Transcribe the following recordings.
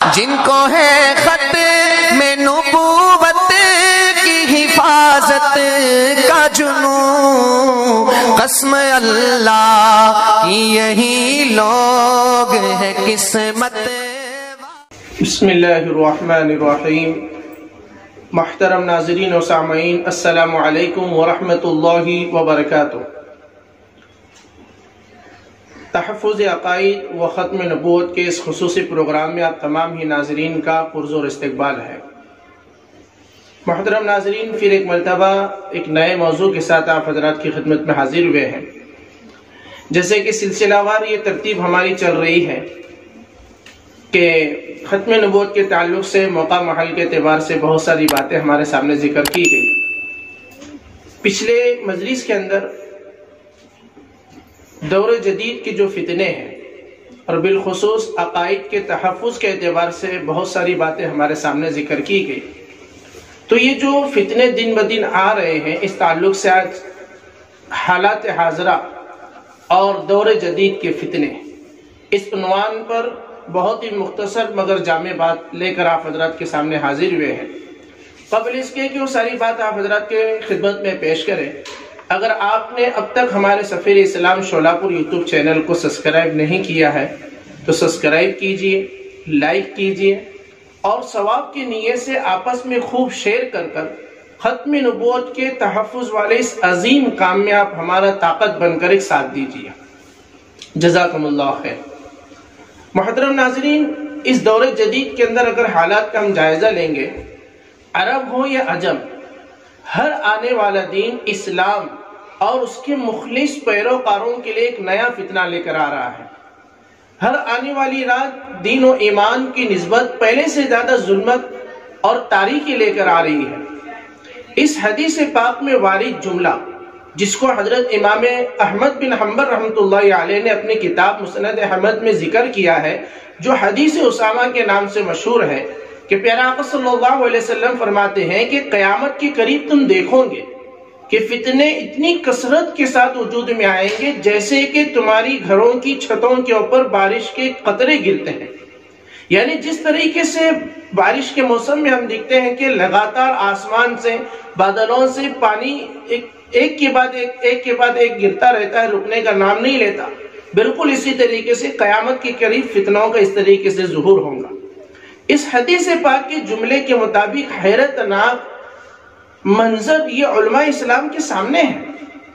جن کو ہے خط میں نبوت کی حفاظت کا جنون، قسم اللہ کی یہی لوگ ہے قسمت۔ بسم اللہ الرحمن الرحیم۔ محترم ناظرین و سامعین، السلام علیکم ورحمۃ اللہ وبرکاتہ۔ تحفظ عقائد و ختم نبوت کے اس خصوصی پروگرام میں آپ تمام ہی ناظرین کا پرزور استقبال ہے۔ محترم ناظرین، پھر ایک مرتبہ ایک نئے موضوع کے ساتھ آپ حضرات کی خدمت میں حاضر ہوئے ہیں۔ جیسے کہ سلسلہ وار یہ ترتیب ہماری چل رہی ہے کہ ختم نبوت کے تعلق سے موقع محل کے اعتبار سے بہت ساری باتیں ہمارے سامنے ذکر کی گئی۔ پچھلے مجلس کے اندر دور جدید کے جو فتنے ہیں اور بالخصوص عقائد کے تحفظ کے اعتبار سے بہت ساری باتیں ہمارے سامنے ذکر کی گئی۔ تو یہ جو فتنے دن بدن آ رہے ہیں، اس تعلق سے آج حالات حاضرہ اور دور جدید کے فتنے، اس عنوان پر بہت ہی مختصر مگر جامع بات لے کر آپ حضرات کے سامنے حاضر ہوئے ہیں۔ قبل اس کے کہ وہ ساری بات آپ حضرات کے خدمت میں پیش کریں، اگر آپ نے اب تک ہمارے سفیر اسلام شولاپور یوٹیوب چینل کو سبسکرائب نہیں کیا ہے تو سبسکرائب کیجئے، لائک کیجئے اور ثواب کی نیت سے آپس میں خوب شیئر کر ختم نبوت کے تحفظ والے اس عظیم کام میں آپ ہمارا طاقت بن کر ایک ساتھ دیجئے۔ جزاکم اللہ خیر۔ محترم ناظرین، اس دور جدید کے اندر اگر حالات کا ہم جائزہ لیں گے، عرب ہو یا عجم، ہر آنے والا دین اسلام اور اس کے مخلص پیروکاروں کے لیے ایک نیا فتنہ لے کر آ رہا ہے۔ ہر آنے والی رات دین و ایمان کی نسبت پہلے سے زیادہ ظلمت اور تاریکی لے کر آ رہی ہے۔ اس حدیث پاک میں وارد جملہ، جس کو حضرت امام احمد بن حنبل رحمۃ اللہ علیہ نے اپنی کتاب مسند احمد میں ذکر کیا ہے، جو حدیث اسامہ کے نام سے مشہور ہے، کہ پیارا آقا صلی اللہ علیہ وسلم فرماتے ہیں کہ قیامت کے قریب تم دیکھو گے کہ فتنے اتنی کثرت کے ساتھ وجود میں آئیں گے جیسے کہ تمہاری گھروں کی چھتوں کے اوپر بارش کے قطرے گرتے ہیں۔ یعنی جس طریقے سے بارش کے موسم میں ہم دیکھتے ہیں کہ لگاتار آسمان سے، بادلوں سے پانی ایک کے بعد ایک گرتا رہتا ہے، رکنے کا نام نہیں لیتا، بالکل اسی طریقے سے قیامت کے قریب فتنوں کا اس طریقے سے ظہور ہوگا۔ اس حدیث پاک کے جملے کے مطابق حیرت ناک منظر یہ علماء اسلام کے سامنے ہے،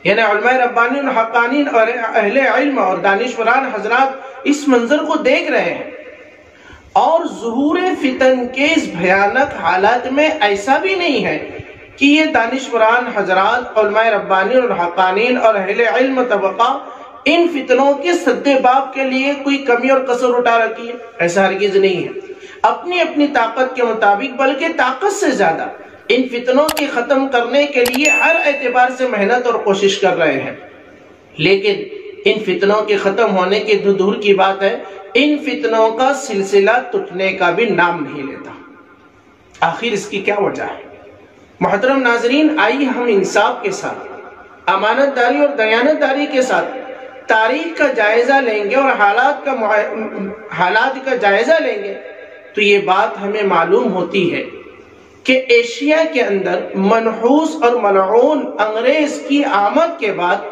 یعنی علماء ربانیین حقانین اور اہل علم اور دانشوران حضرات اس منظر کو دیکھ رہے ہیں، اور ظہور فتن کے اس بھیانک حالات میں ایسا بھی نہیں ہے کہ یہ دانشوران حضرات، علماء ربانیین اور حقانین اور اہل علم طبقہ ان فتنوں کے سد باب کے لیے کوئی کمی اور قصر اٹھا رکھی ہے، ایسا ہرگز نہیں ہے۔ اپنی اپنی طاقت کے مطابق، بلکہ طاقت سے زیادہ ان فتنوں کی ختم کرنے کے لیے ہر اعتبار سے محنت اور کوشش کر رہے ہیں، لیکن ان فتنوں کے ختم ہونے کی دور کی بات ہے، ان فتنوں کا سلسلہ ٹوٹنے کا بھی نام نہیں لیتا۔ آخر اس کی کیا وجہ ہے؟ محترم ناظرین، آئیے ہم انصاف کے ساتھ، امانت داری اور دیانت داری کے ساتھ تاریخ کا جائزہ لیں گے اور حالات کا جائزہ لیں گے تو یہ بات ہمیں معلوم ہوتی ہے کہ ایشیا کے اندر منحوس اور ملعون انگریز کی آمد کے بعد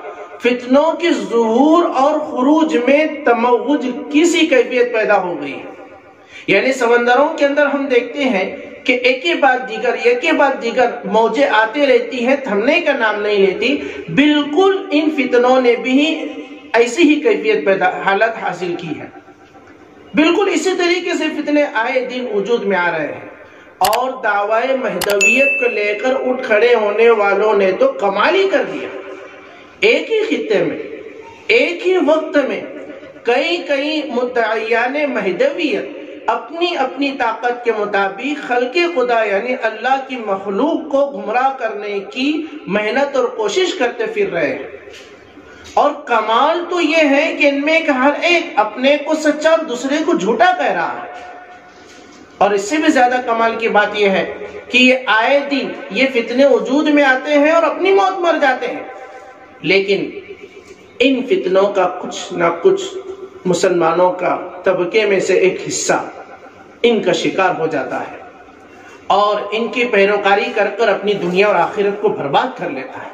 فتنوں کے ظہور اور خروج میں تموج کسی کیفیت پیدا ہو گئی ہے۔ یعنی سمندروں کے اندر ہم دیکھتے ہیں کہ ایک کے بعد دیگر موجیں آتے رہتی ہیں، تھمنے کا نام نہیں لیتی۔ بالکل ان فتنوں نے بھی ایسی ہی کیفیت حالت حاصل کی ہے۔ بالکل اسی طریقے سے فتنے آئے دن وجود میں آ رہے ہیں، اور دعوی مہدویت کو لے کر اٹھ کھڑے ہونے والوں نے تو کمال ہی کر دیا۔ ایک ہی خطے میں، ایک ہی وقت میں کئی مدعیان مہدویت اپنی اپنی طاقت کے مطابق خلق خدا یعنی اللہ کی مخلوق کو گمراہ کرنے کی محنت اور کوشش کرتے پھر رہے ہیں۔ اور کمال تو یہ ہے کہ ان میں ہر ایک اپنے کو سچا اور دوسرے کو جھوٹا کہہ رہا ہے، اور اس سے بھی زیادہ کمال کی بات یہ ہے کہ یہ آئے دن یہ فتنے وجود میں آتے ہیں اور اپنی موت مر جاتے ہیں، لیکن ان فتنوں کا کچھ نہ کچھ مسلمانوں کا طبقے میں سے ایک حصہ ان کا شکار ہو جاتا ہے اور ان کی پیروکاری کر کر اپنی دنیا اور آخرت کو برباد کر لیتا ہے۔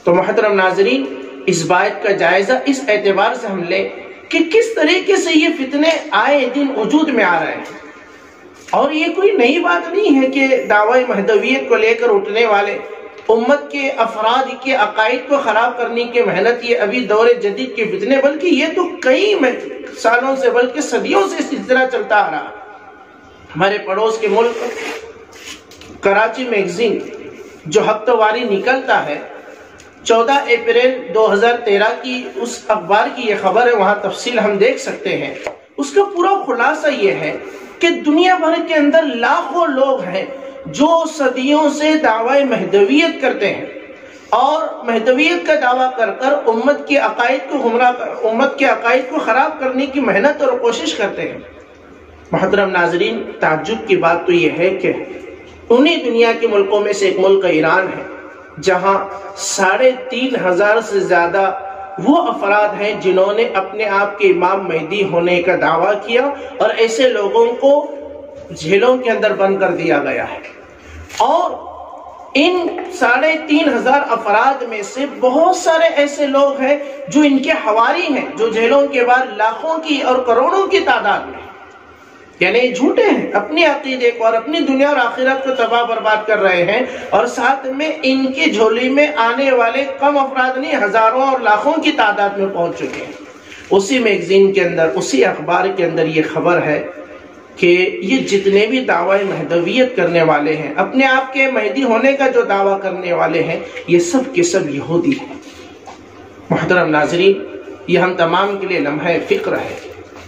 تو محترم ناظرین، اس بات کا جائزہ اس اعتبار سے ہم لیں کہ کس طریقے سے یہ فتنے آئے دن وجود میں آ رہے ہیں، اور یہ کوئی نئی بات نہیں ہے کہ دعوی مہدویت کو لے کر اٹھنے والے امت کے افراد کے عقائد کو خراب کرنے کی محنت یہ ابھی دور جدید کے فتنے، بلکہ یہ تو کئی سالوں سے بلکہ صدیوں سے اس طرح چلتا آ رہا۔ ہمارے پڑوس کے ملک کراچی میگزین جو ہفتہ واری نکلتا ہے، 14 اپریل 2013 کی اس اخبار کی یہ خبر ہے، وہاں تفصیل ہم دیکھ سکتے ہیں۔ اس کا پورا خلاصہ یہ ہے کہ دنیا بھر کے اندر لاکھوں لوگ ہیں جو صدیوں سے دعوی مہدویت کرتے ہیں اور مہدویت کا دعویٰ کر کر امت کے عقائد کو خراب کرنے کی محنت اور کوشش کرتے ہیں۔ محترم ناظرین، تعجب کی بات تو یہ ہے کہ انہی دنیا کے ملکوں میں سے ایک ملک ایران ہے جہاں 3500 سے زیادہ وہ افراد ہیں جنہوں نے اپنے آپ کے امام مہدی ہونے کا دعویٰ کیا، اور ایسے لوگوں کو جیلوں کے اندر بند کر دیا گیا ہے۔ اور ان 3500 افراد میں سے بہت سارے ایسے لوگ ہیں جو ان کے حواری ہیں، جو جیلوں کے بعد لاکھوں کی اور کروڑوں کی تعداد میں، یعنی جھوٹے ہیں، اپنے عقیدے کو اور اپنی دنیا اور آخرت کو تباہ برباد کر رہے ہیں، اور ساتھ میں ان کی جھولی میں آنے والے کم افراد نہیں، ہزاروں اور لاکھوں کی تعداد میں پہنچ چکے ہیں۔ اسی میگزین کے اندر، اسی اخبار کے اندر یہ خبر ہے کہ یہ جتنے بھی دعوی مہدویت کرنے والے ہیں، اپنے آپ کے مہدی ہونے کا جو دعویٰ کرنے والے ہیں، یہ سب کے سب یہودی ہیں۔ محترم ناظرین، یہ ہم تمام کے لیے لمحہ فکر ہے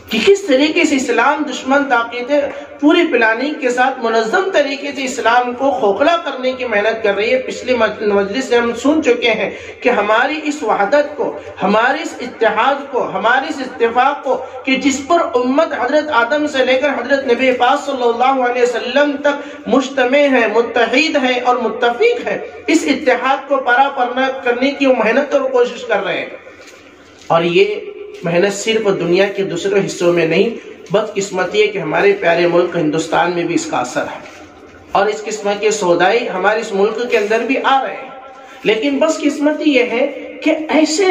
کہ کس طریقے سے اسلام دشمن طاقتیں پوری پلاننگ کے ساتھ منظم طریقے سے اسلام کو کھوکھلا کرنے کی محنت کر رہی ہے۔ پچھلی مجلس سے ہم سن چکے ہیں کہ ہماری اس وحدت کو، ہماری اس اتحاد کو، ہماری اس اتفاق کو کہ جس پر امت حضرت آدم سے لے کر حضرت نبی پاک صلی اللہ علیہ وسلم تک مجتمع ہے، متحد ہے اور متفق ہے، اس اتحاد کو پارا کرنے کی محنت اور کوشش کر رہے ہیں۔ اور یہ محنت صرف دنیا کے دوسرے حصوں میں نہیں، بدقسمتی ہے کہ ہمارے پیارے ملک ہندوستان میں بھی اس کا اثر ہے، اور اس قسم کے سودائی ہمارے اس ملک کے اندر بھی آ رہے ہیں۔ لیکن بدقسمتی یہ ہے کہ ایسے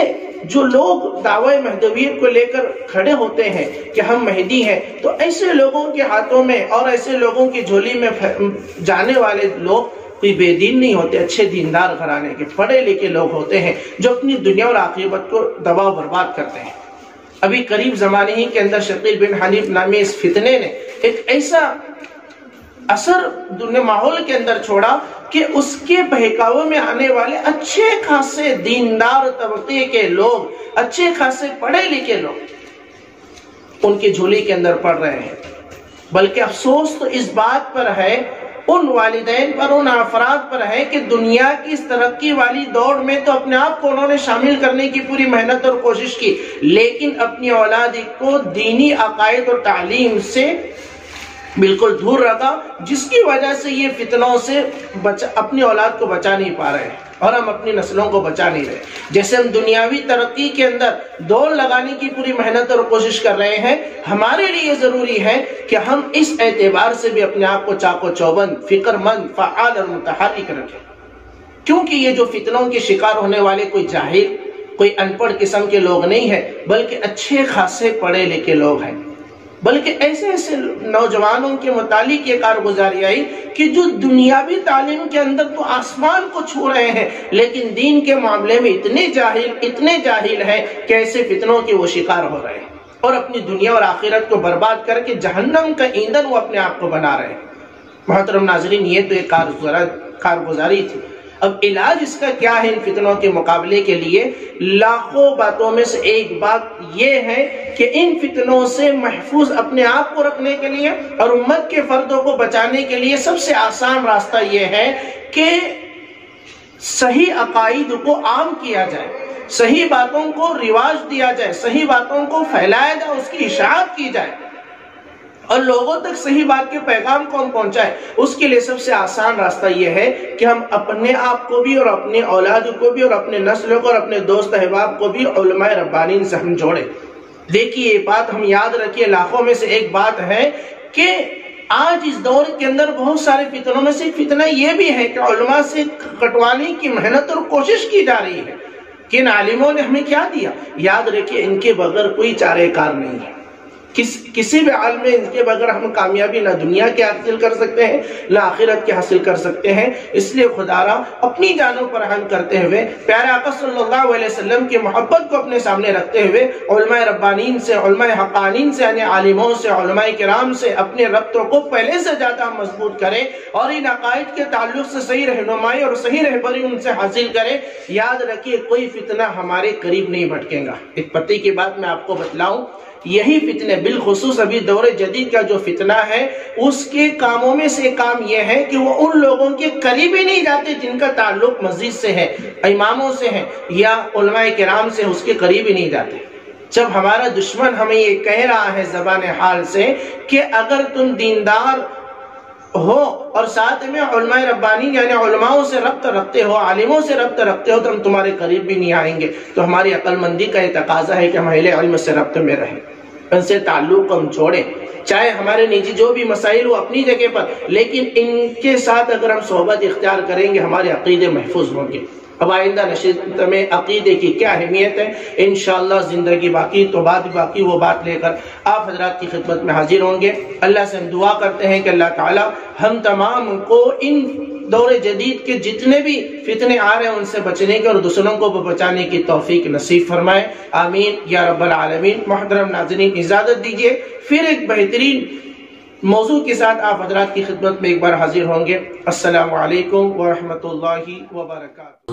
جو لوگ دعوی مہدویت کو لے کر کھڑے ہوتے ہیں کہ ہم مہدی ہیں، تو ایسے لوگوں کے ہاتھوں میں اور ایسے لوگوں کی جھولی میں جانے والے لوگ کوئی بے دین نہیں ہوتے، اچھے دیندار گھرانے کے پڑھے لکھے لوگ ہوتے ہیں جو اپنی دنیا اور آخرت کو تباہ و برباد کرتے ہیں۔ ابھی قریب زمانے ہی کے اندر شقیل بن حنیف نامی اس فتنے نے ایک ایسا اثر ماحول کے اندر چھوڑا کہ اس کے بہکاوے میں آنے والے اچھے خاصے دیندار طبقے کے لوگ، اچھے خاصے پڑھے لکھے لوگ ان کی جھولی کے اندر پڑ رہے ہیں۔ بلکہ افسوس تو اس بات پر ہے، ان والدین پر، ان افراد پر ہے کہ دنیا کی اس ترقی والی دوڑ میں تو اپنے آپ کو انہوں نے شامل کرنے کی پوری محنت اور کوشش کی، لیکن اپنی اولاد کو دینی عقائد اور تعلیم سے بالکل دور رکھا، جس کی وجہ سے یہ فتنوں سے اپنی اولاد کو بچا نہیں پا رہے ہیں اور ہم اپنی نسلوں کو بچا نہیں رہے۔ جیسے ہم دنیاوی ترقی کے اندر دوڑ لگانے کی پوری محنت اور کوشش کر رہے ہیں، ہمارے لیے ضروری ہے کہ ہم اس اعتبار سے بھی اپنے آپ کو چاق و چوبند، فکر مند، فعال اور متحرک رکھیں، کیونکہ یہ جو فتنوں کے شکار ہونے والے کوئی جاہل، کوئی ان پڑھ قسم کے لوگ نہیں ہیں، بلکہ اچھے خاصے پڑھے لکھے لوگ ہیں۔ بلکہ ایسے ایسے نوجوانوں کے متعلق یہ کارگزاری آئی کہ جو دنیاوی تعلیم کے اندر تو آسمان کو چھو رہے ہیں، لیکن دین کے معاملے میں اتنے جاہل ہیں کہ ایسے فتنوں کے وہ شکار ہو رہے ہیں اور اپنی دنیا اور آخرت کو برباد کر کے جہنم کا ایندھن وہ اپنے آپ کو بنا رہے ہیں۔ محترم ناظرین، یہ تو ایک کارگزاری تھی۔ اب علاج اس کا کیا ہے ان فتنوں کے مقابلے کے لیے؟ لاکھوں باتوں میں سے ایک بات یہ ہے کہ ان فتنوں سے محفوظ اپنے آپ کو رکھنے کے لیے اور امت کے فردوں کو بچانے کے لیے سب سے آسان راستہ یہ ہے کہ صحیح عقائد کو عام کیا جائے، صحیح باتوں کو رواج دیا جائے، صحیح باتوں کو پھیلایا جائے، اس کی اشاعت کی جائے اور لوگوں تک صحیح بات کے پیغام کو ہم پہنچائے۔ اس کے لیے سب سے آسان راستہ یہ ہے کہ ہم اپنے آپ کو بھی اور اپنے اولاد کو بھی اور اپنے نسل کو اور اپنے دوست احباب کو بھی علماء ربانین سے ہم جوڑیں۔ دیکھیے، یہ بات ہم یاد رکھیے، لاکھوں میں سے ایک بات ہے کہ آج اس دور کے اندر بہت سارے فتنوں میں سے فتنہ یہ بھی ہے کہ علماء سے کٹوانے کی محنت اور کوشش کی جا رہی ہے کہ ان عالموں نے ہمیں کیا دیا. یاد رکھیے ان کے بغیر کوئی چارہ کار نہیں ہے. کسی بھی عالم میں ان کے بغیر ہم کامیابی نہ دنیا کے حاصل کر سکتے ہیں نہ آخرت کے حاصل کر سکتے ہیں. اس لیے خدا را اپنی جانوں پر ہم کرتے ہوئے پیارے آقا صلی اللہ علیہ وسلم کی محبت کو اپنے سامنے رکھتے ہوئے علماء ربانین سے، علماء حقانین سے، یعنی عالموں سے، علماء کرام سے اپنے ربطوں کو پہلے سے زیادہ مضبوط کریں اور ان عقائد کے تعلق سے صحیح رہنمائی اور صحیح رہبری ان سے حاصل کریں. یاد رکھیے کوئی فتنہ ہمارے قریب نہیں بھٹکے گا. ایک پتے کی بات میں آپ کو بتلاؤں، یہی فتنے بالخصوص ابھی دور جدید کا جو فتنہ ہے اس کے کاموں میں سے کام یہ ہے کہ وہ ان لوگوں کے قریب ہی نہیں جاتے جن کا تعلق مسجد سے ہے، اماموں سے ہے یا علماء کرام سے، اس کے قریب ہی نہیں جاتے. جب ہمارا دشمن ہمیں یہ کہہ رہا ہے زبان حال سے کہ اگر تم دیندار ہو اور ساتھ میں علماء ربانی یعنی علماءوں سے ربط رکھتے ہو، عالموں سے ربط رکھتے ہو، تو ہم تمہارے قریب بھی نہیں آئیں گے. تو ہماری عقل مندی کا یہ تقاضا ہے کہ ہم اہل علم سے ربط میں رہیں، ان سے تعلق ہم چھوڑیں. چاہے ہمارے نجی جو بھی مسائل ہو اپنی جگہ پر، لیکن ان کے ساتھ اگر ہم صحبت اختیار کریں گے ہمارے عقیدے محفوظ ہوں گے. اب آئندہ نشست میں عقیدے کی کیا اہمیت ہے انشاءاللہ زندگی باقی تو بات باقی وہ بات لے کر آپ حضرات کی خدمت میں حاضر ہوں گے. اللہ سے ہم دعا کرتے ہیں کہ اللہ تعالی ہم تمام کو ان دور جدید کے جتنے بھی فتنے آ رہے ہیں ان سے بچنے کے اور دوسروں کو بچانے کی توفیق نصیب فرمائے. آمین یا رب العالمین. محترم ناظرین اجازت دیجیے پھر ایک بہترین موضوع کے ساتھ آپ حضرات کی خدمت میں ایک بار حاضر ہوں گے. السلام علیکم ورحمۃ اللہ وبرکاتہ.